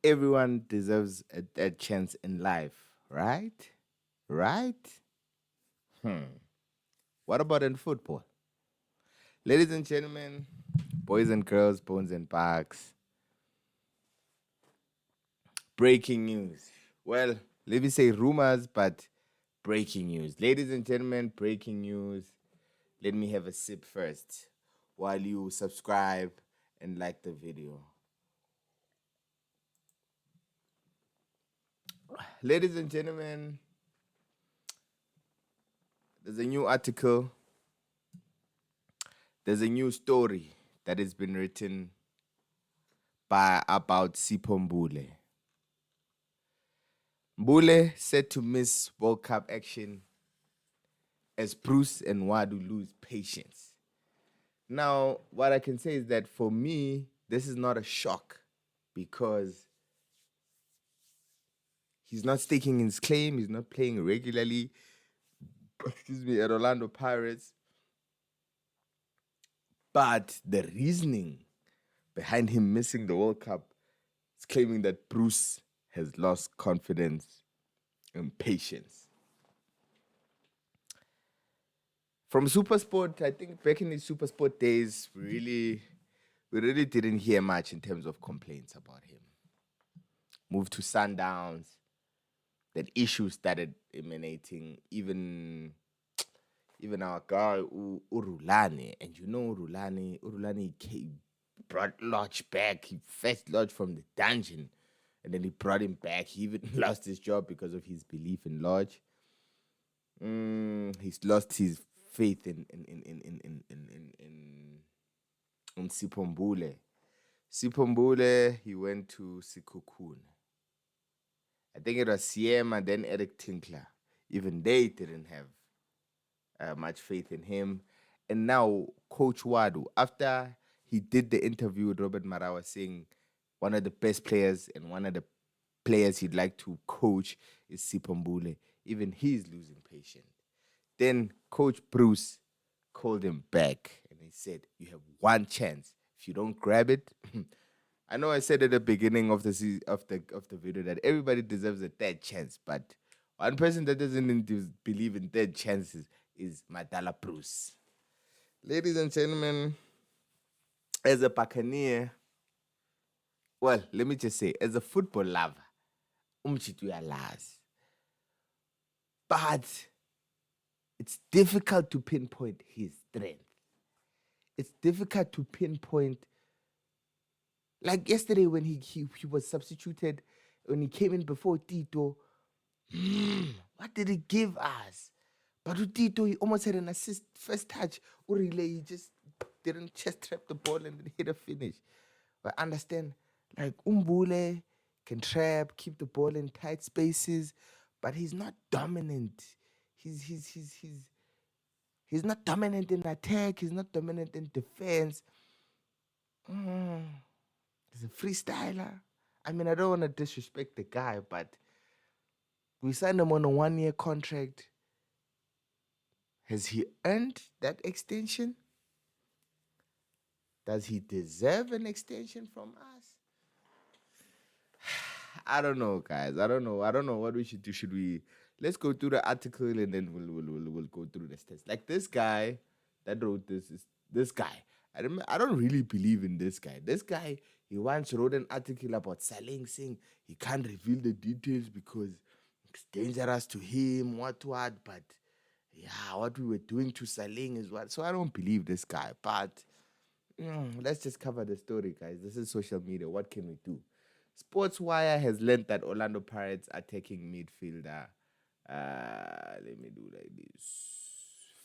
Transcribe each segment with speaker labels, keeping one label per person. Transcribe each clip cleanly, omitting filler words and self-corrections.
Speaker 1: Everyone deserves a chance in life, right? Right? What about in football? Ladies and gentlemen, boys and girls, bones and parks, breaking news. Well, let me say rumors, but breaking news. Ladies and gentlemen, breaking news. Let me have a sip first while you subscribe and like the video. Ladies and gentlemen, there's a new article, there's a new story that has been written by about Sipho Mbule. Mbule said to miss World Cup action as Bruce and Wadu lose patience. Now, what I can say is that for me, this is not a shock because he's not staking his claim, he's not playing regularly, excuse me, at Orlando Pirates. But the reasoning behind him missing the World Cup is claiming that Bruce has lost confidence and patience. From Supersport, I think back in the Supersport days, we really didn't hear much in terms of complaints about him. Moved to Sundowns, that issues started emanating. Even our guy Urulane, and you know Urulane brought Lodge back. He fetched Lodge from the dungeon, and then he brought him back. He even lost his job because of his belief in Lodge. He's lost his faith in Sipho Mbule. Sipho Mbule, he went to Sikukun. I think it was Siema, then Eric Tinkler. Even they didn't have much faith in him. And now Coach Wadu, after he did the interview with Robert Marawa saying one of the best players and one of the players he'd like to coach is Sipho Mbule, even he's losing patience. Then Coach Bruce called him back and he said, "You have one chance. If you don't grab it," I know I said at the beginning of the video that everybody deserves a third chance, but one person that doesn't believe in third chances is Madala Bruce. Ladies and gentlemen, as a Buccaneer, well, let me just say, as a football lover, umchitu uyalazi. But it's difficult to pinpoint his strength. It's difficult to pinpoint. Like yesterday when he was substituted, when he came in before Tito, what did he give us? But with Tito, he almost had an assist, first touch. Urile, he just didn't chest trap the ball and then hit a finish. But understand, like Mbule can trap, keep the ball in tight spaces, but he's not dominant. He's not dominant in attack. He's not dominant in defense. Mm, he's a freestyler. I mean, I don't want to disrespect the guy, but we signed him on a 1-year contract. Has he earned that extension? Does he deserve an extension from us? I don't know, guys. I don't know. I don't know what we should do. Should we? Let's go through the article and then we'll go through the stats. Like this guy that wrote this is this guy. I don't really believe in this guy. This guy, he once wrote an article about Saleng saying he can't reveal the details because it's dangerous to him, what. But yeah, what we were doing to Saleng is what. So I don't believe this guy. But let's just cover the story, guys. This is social media. What can we do? Sportswire has learned that Orlando Pirates attacking midfielder, let me do like this,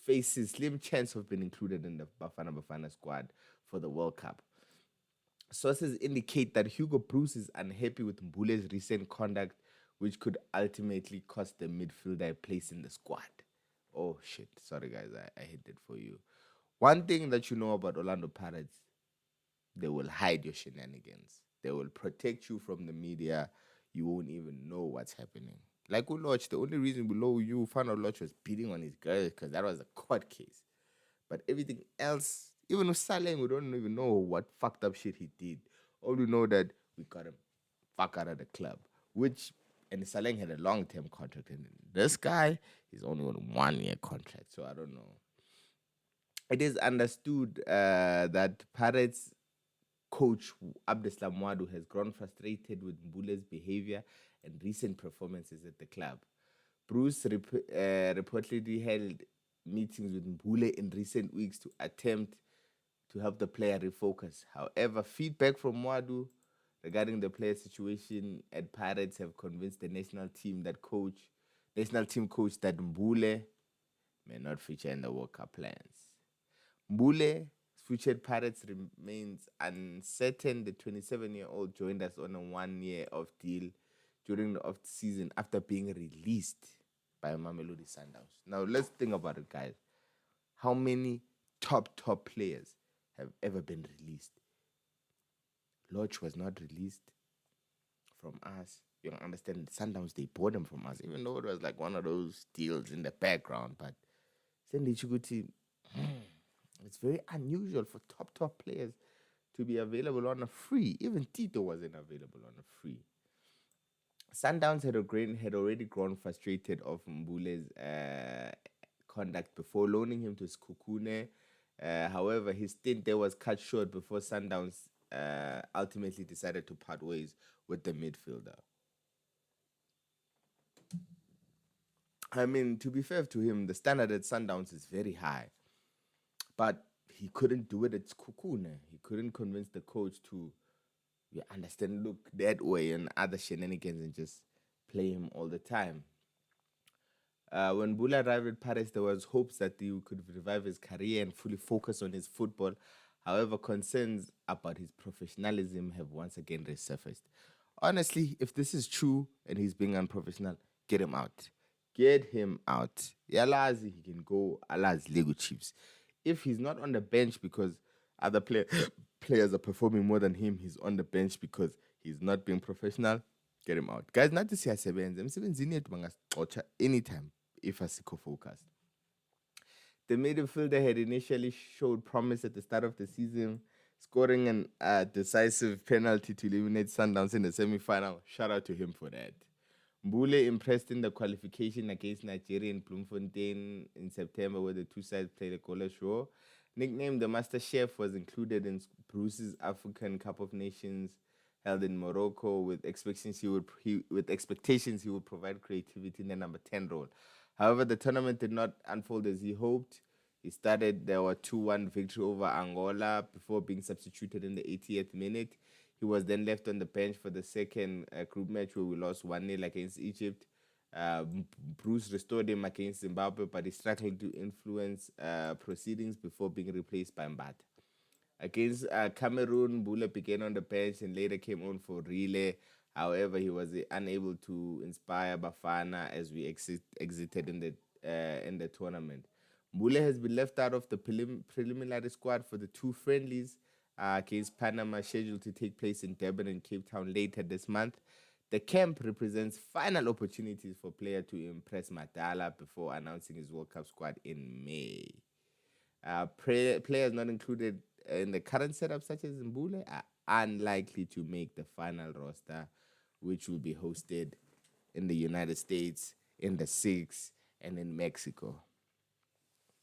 Speaker 1: faces slim chance of being included in the Bafana squad for the World Cup. Sources indicate that Hugo Bruce is unhappy with Mbule's recent conduct, which could ultimately cost the midfielder a place in the squad. Oh shit! Sorry guys, I hit it for you. One thing that you know about Orlando Pirates, they will hide your shenanigans. They will protect you from the media. You won't even know what's happening. Like Uloch, the only reason we know you found out Uloch was beating on his girl because that was a court case. But everything else, even with Salem, we don't even know what fucked up shit he did. All we know that we got him fuck out of the club. Which and Saleng had a long-term contract, and this guy is only on a 1-year contract. So I don't know. It is understood that Pirates coach Abdeslam Wadu has grown frustrated with Mbule's behavior and recent performances at the club. Bruce reportedly held meetings with Mbule in recent weeks to attempt to help the player refocus. However, feedback from Wadu regarding the player situation at Pirates have convinced the national team coach that Mbule may not feature in the World Cup plans. Mbule future at Pirates remains uncertain. The 27-year-old joined us on a 1-year off deal during the off season after being released by Mamelodi Sundowns. Now let's think about it, guys. How many top players have ever been released? Lodge was not released from us. You don't understand. Sundowns, they bought him from us, even though it was like one of those deals in the background. But Sandy Chuguti, it's very unusual for top players to be available on a free. Even Tito wasn't available on a free. Sundowns had already grown frustrated of Mbule's conduct before loaning him to Skukune. However, his stint there was cut short before Sundowns ultimately decided to part ways with the midfielder. I mean, to be fair to him, the standard at Sundowns is very high, but he couldn't do it at Skukune. He couldn't convince the coach to understand, look that way and other shenanigans and just play him all the time. When Bula arrived at Paris, there was hopes that he could revive his career and fully focus on his football. However, concerns about his professionalism have once again resurfaced. Honestly, if this is true and he's being unprofessional, get him out. Get him out. Yalazi, he can go Allah's Lego Chiefs. If he's not on the bench because other players are performing more than him, he's on the bench because he's not being professional, get him out. Guys, not to say I anytime if Sipho focused. The midfielder had initially showed promise at the start of the season, scoring an decisive penalty to eliminate Sundowns in the semi-final. Shout out to him for that. Mbule impressed in the qualification against Nigeria in Bloemfontein in September, where the two sides played a goalless draw. Nicknamed the Master Chef, was included in Bruce's African Cup of Nations held in Morocco with expectations he would provide creativity in the number 10 role. However, the tournament did not unfold as he hoped. There were 2-1 victory over Angola before being substituted in the 80th minute. He was then left on the bench for the second group match where we lost 1-0 against Egypt. Bruce restored him against Zimbabwe, but he struggled to influence proceedings before being replaced by Mbata. Against Cameroon, Mbule began on the bench and later came on for relay. However, he was unable to inspire Bafana as we exited in the tournament. Mbule has been left out of the preliminary squad for the two friendlies against Panama, scheduled to take place in Durban and Cape Town later this month. The camp represents final opportunities for player to impress Madala before announcing his World Cup squad in May. Players not included in the current setup, such as Mbule, are unlikely to make the final roster, which will be hosted in the United States, in the Six, and in Mexico.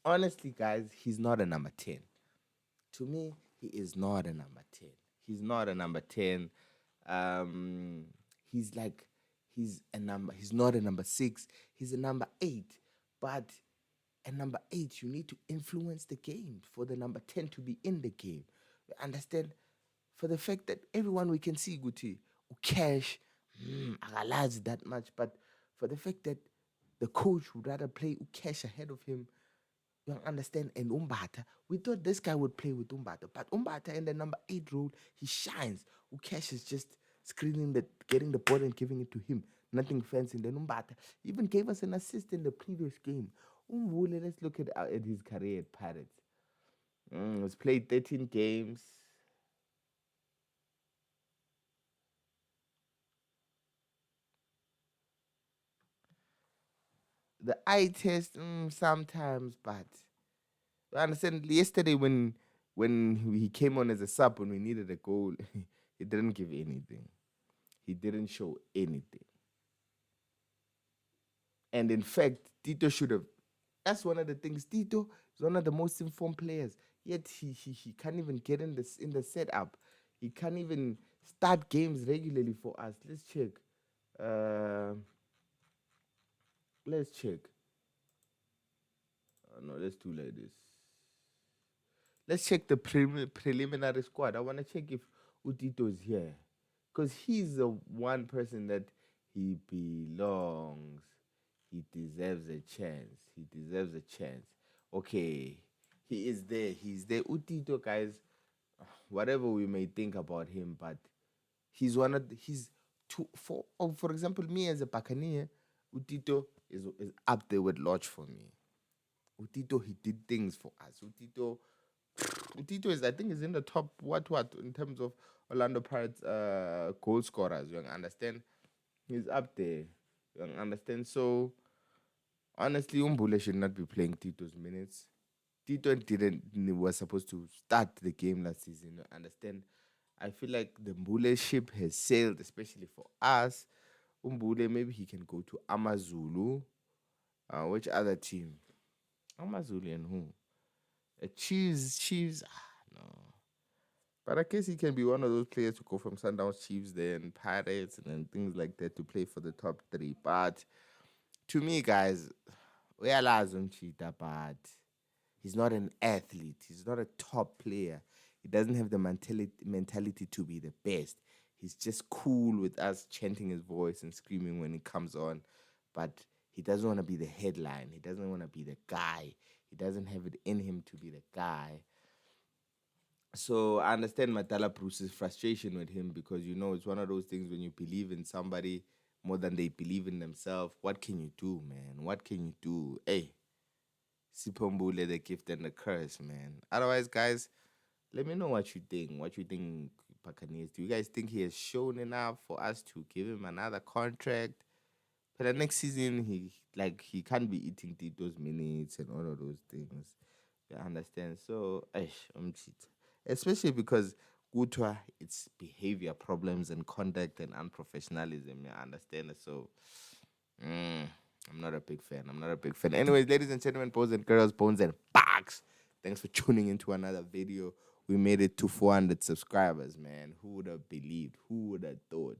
Speaker 1: Honestly, guys, he's not a number 10. To me, he is not a number 10. He's not a number 10. He's not a number 6. He's a number 8. But at number 8, you need to influence the game for the number 10 to be in the game. Understand? For the fact that everyone we can see, Guti, cash, Agalazi that much. But for the fact that the coach would rather play cash ahead of him, you understand? And Umbata, we thought this guy would play with Umbata, but Umbata in the number 8 role, he shines. Ukesh is just getting the ball and giving it to him. Nothing fancy. And then Umbata even gave us an assist in the previous game. Mbule, let's look at his career at Pirates. He's played 13 games. The eye test sometimes, but I understand yesterday when he came on as a sub when we needed a goal, he didn't give anything. he didn't show anything. And in fact, Tito should have. That's one of the things. Tito is one of the most informed players. Yet he can't even get in the setup. He can't even start games regularly for us. Let's check. Uh, let's check. No, let's do like this. Let's check the preliminary squad. I want to check if Utito is here. Because he's the one person that he belongs. He deserves a chance. He deserves a chance. Okay. He is there. He's there. Utito, guys, whatever we may think about him, but he's one of the, he's two for example, me as a Buccaneer, Utito is up there with Lodge for me. Utito, he did things for us. Utito is, I think, is in the top what in terms of Orlando Pirates goal scorers. You understand? He's up there. You understand? So honestly, Mbule should not be playing Tito's minutes. Tito didn't was supposed to start the game last season. You understand? I feel like the Mbule ship has sailed, especially for us. Mbule, maybe he can go to Amazulu. Which other team? Amazulu and who? Chiefs. No. But I guess he can be one of those players who go from Sundowns, Chiefs, then Pirates, and then things like that to play for the top three. But to me, guys, we are Cheetah, but he's not an athlete. He's not a top player. He doesn't have the mentality to be the best. He's just cool with us chanting his voice and screaming when he comes on. But he doesn't want to be the headline. He doesn't want to be the guy. He doesn't have it in him to be the guy. So I understand Matala Bruce's frustration with him because it's one of those things when you believe in somebody more than they believe in themselves. What can you do, man? What can you do? Hey, Sipho Mbule, the gift and the curse, man. Otherwise, guys, let me know what you think. What you think, Buccaneers? Do you guys think he has shown enough for us to give him another contract? For the next season, he can't be eating Tito's minutes and all of those things. You understand? So, I'm cheat. Especially because Gutwa, it's behavior problems and conduct and unprofessionalism. You understand? So, I'm not a big fan. I'm not a big fan. Anyways, ladies and gentlemen, boys and girls, bones and bugs. Thanks for tuning into another video. We made it to 400 subscribers, man. Who would have believed? Who would have thought?